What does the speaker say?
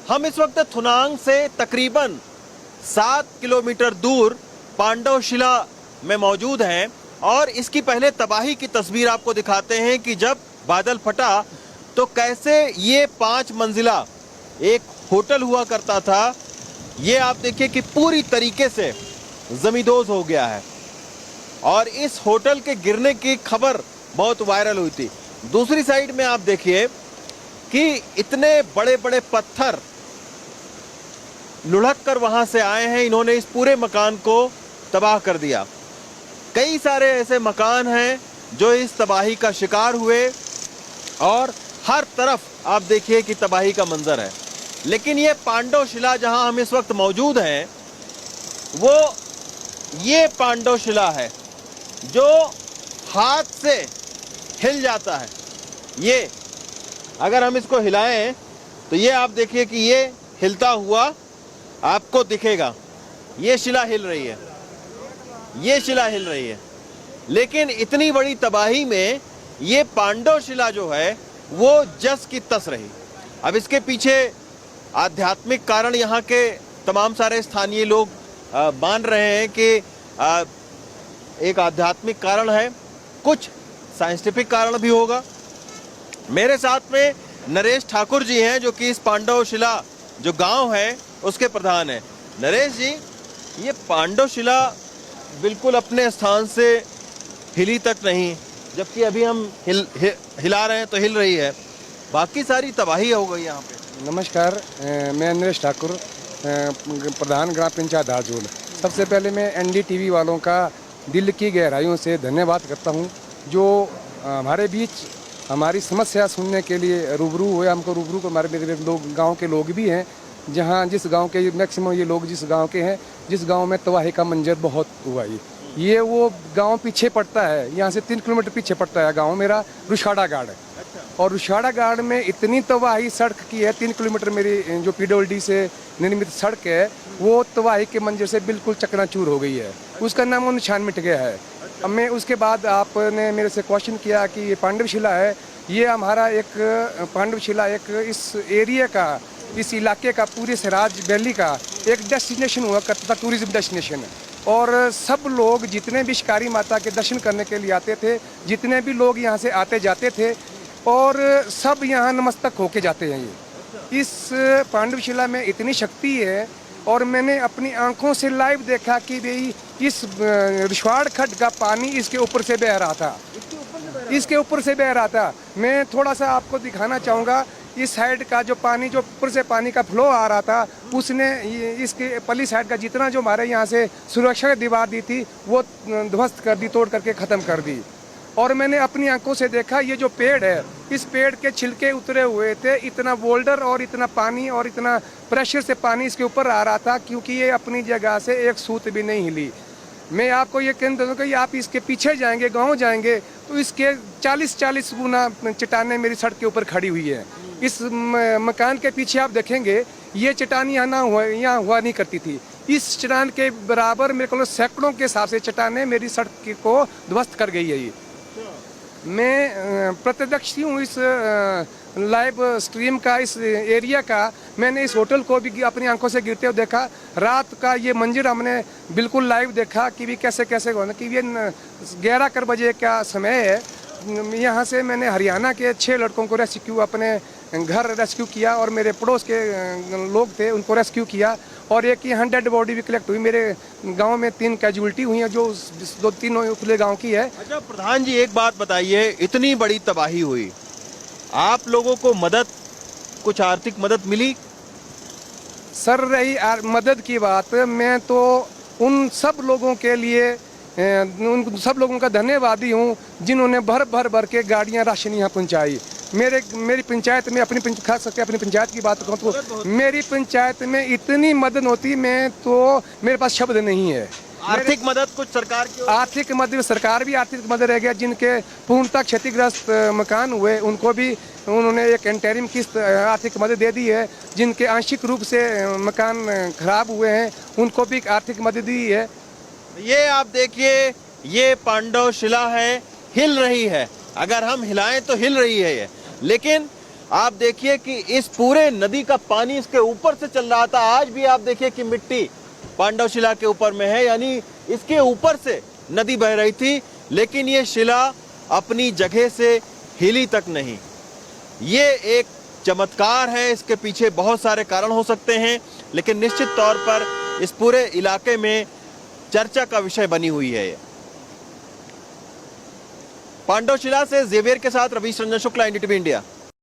हम इस वक्त थुनांग से तकरीबन 7 किलोमीटर दूर पांडवशिला में मौजूद हैं और इसकी पहले तबाही की तस्वीर आपको दिखाते हैं कि जब बादल फटा तो कैसे ये 5 मंजिला एक होटल हुआ करता था, ये आप देखिए कि पूरी तरीके से जमींदोज हो गया है और इस होटल के गिरने की खबर बहुत वायरल हुई थी। दूसरी साइड में आप देखिए कि इतने बड़े बड़े पत्थर लुढ़क कर वहां से आए हैं, इन्होंने इस पूरे मकान को तबाह कर दिया। कई सारे ऐसे मकान हैं जो इस तबाही का शिकार हुए और हर तरफ आप देखिए कि तबाही का मंजर है। लेकिन ये पांडवशिला जहां हम इस वक्त मौजूद हैं, वो ये पांडवशिला है जो हाथ से हिल जाता है। ये अगर हम इसको हिलाएं तो ये आप देखिए कि ये हिलता हुआ आपको दिखेगा। ये शिला हिल रही है, ये शिला हिल रही है। लेकिन इतनी बड़ी तबाही में ये पांडवशिला जो है वो जस की तस रही। अब इसके पीछे आध्यात्मिक कारण यहाँ के तमाम सारे स्थानीय लोग मान रहे हैं कि एक आध्यात्मिक कारण है, कुछ साइंटिफिक कारण भी होगा। मेरे साथ में नरेश ठाकुर जी हैं जो कि इस पांडवशिला जो गांव है उसके प्रधान हैं। नरेश जी, ये पांडवशिला बिल्कुल अपने स्थान से हिली तक नहीं, जबकि अभी हम हिला रहे हैं तो हिल रही है, बाकी सारी तबाही हो गई यहाँ पे। नमस्कार, मैं नरेश ठाकुर, प्रधान ग्राम पंचायत धारजोल। सबसे पहले मैं एनडीटीवी वालों का दिल की गहराइयों से धन्यवाद करता हूँ जो हमारे बीच हमारी समस्या सुनने के लिए रूबरू हुए। हमको रूबरू को हमारे मेरे लोग गांव के लोग भी हैं, जहां जिस गांव के मैक्सिमम ये लोग जिस गांव के हैं, जिस गांव में तबाही का मंजर बहुत हुआ। ये वो गांव पीछे पड़ता है, यहाँ से 3 किलोमीटर पीछे पड़ता है गांव मेरा रुशाड़ा गाड़। और रुशाड़ा गाड़ में इतनी तबाही सड़क की है, 3 किलोमीटर मेरी जो पीडब्ल्यूडी से निर्मित सड़क है वो तबाही के मंजर से बिल्कुल चकनाचूर हो गई है, उसका नामो निशान मिट गया है। अब मैं उसके बाद आपने मेरे से क्वेश्चन किया कि ये पांडवशिला है, ये हमारा एक पांडवशिला एक इस एरिया का, इस इलाके का, पूरे सराज वैली का एक डेस्टिनेशन हुआ करता था, टूरिज्म डेस्टिनेशन। और सब लोग जितने भी शिकारी माता के दर्शन करने के लिए आते थे, जितने भी लोग यहाँ से आते जाते थे और सब यहाँ नमस्तक होके जाते हैं। ये इस पांडवशिला में इतनी शक्ति है और मैंने अपनी आंखों से लाइव देखा कि भाई इस रुशाड़ खड्ड का पानी इसके ऊपर से बह रहा था, इसके ऊपर से बह रहा था। मैं थोड़ा सा आपको दिखाना चाहूँगा, इस साइड का जो पानी, जो ऊपर से पानी का फ्लो आ रहा था, उसने इसके पल्ली साइड का जितना जो हमारे यहाँ से सुरक्षा की दीवार दी थी वो ध्वस्त कर दी, तोड़ करके ख़त्म कर दी। और मैंने अपनी आंखों से देखा ये जो पेड़ है, इस पेड़ के छिलके उतरे हुए थे, इतना बोल्डर और इतना पानी और इतना प्रेशर से पानी इसके ऊपर आ रहा था क्योंकि ये अपनी जगह से एक सूत भी नहीं हिली। मैं आपको ये कहना चाहता हूँ कि आप इसके पीछे जाएंगे, गांव जाएंगे तो इसके 40-40 गुना चट्टानें मेरी सड़क के ऊपर खड़ी हुई है। इस मकान के पीछे आप देखेंगे ये चट्टान यहाँ हुआ नहीं करती थी। इस चट्टान के बराबर मेरे को सैकड़ों के हिसाब से चट्टानें मेरी सड़क को ध्वस्त कर गई है। ये मैं प्रत्यक्ष हूँ इस लाइव स्ट्रीम का, इस एरिया का। मैंने इस होटल को भी अपनी आंखों से गिरते हुए देखा, रात का ये मंजर हमने बिल्कुल लाइव देखा कि भी कैसे कैसे होना कि ये 11 बजे का समय है। यहाँ से मैंने हरियाणा के 6 लड़कों को रेस्क्यू, अपने घर रेस्क्यू किया और मेरे पड़ोस के लोग थे उनको रेस्क्यू किया। और एक यहाँ डेड बॉडी भी कलेक्ट हुई। मेरे गांव में 3 कैजुअलिटी हुई हैं जो 2-3 खुले गांव की है। अच्छा प्रधान जी, एक बात बताइए, इतनी बड़ी तबाही हुई, आप लोगों को मदद, कुछ आर्थिक मदद मिली? सर रही मदद की बात, मैं तो उन सब लोगों के लिए उन सब लोगों का धन्यवादी हूँ जिन्होंने भर के गाड़ियाँ राशन यहाँ पहुँचाई। मेरी पंचायत में, खास करके अपनी पंचायत की बात कहूँ तो मेरी पंचायत में इतनी मदद होती, मैं तो मेरे पास शब्द नहीं है। आर्थिक मदद कुछ सरकार की? आर्थिक मदद, सरकार भी आर्थिक मदद रह गया। जिनके पूर्णतः क्षतिग्रस्त मकान हुए उनको भी उन्होंने एक इंटरिम किस्त आर्थिक मदद दे दी है। जिनके आंशिक रूप से मकान खराब हुए हैं उनको भी आर्थिक मदद दी है। ये आप देखिए, ये पांडवशिला है, हिल रही है। अगर हम हिलाएं तो हिल रही है ये, लेकिन आप देखिए कि इस पूरे नदी का पानी इसके ऊपर से चल रहा था। आज भी आप देखिए कि मिट्टी पांडव शिला के ऊपर में है, यानी इसके ऊपर से नदी बह रही थी, लेकिन ये शिला अपनी जगह से हिली तक नहीं। ये एक चमत्कार है, इसके पीछे बहुत सारे कारण हो सकते हैं, लेकिन निश्चित तौर पर इस पूरे इलाके में चर्चा का विषय बनी हुई है। पांडव शिला से जेवियर के साथ रवीश रंजन शुक्ला, एनडीटीवी इंडिया।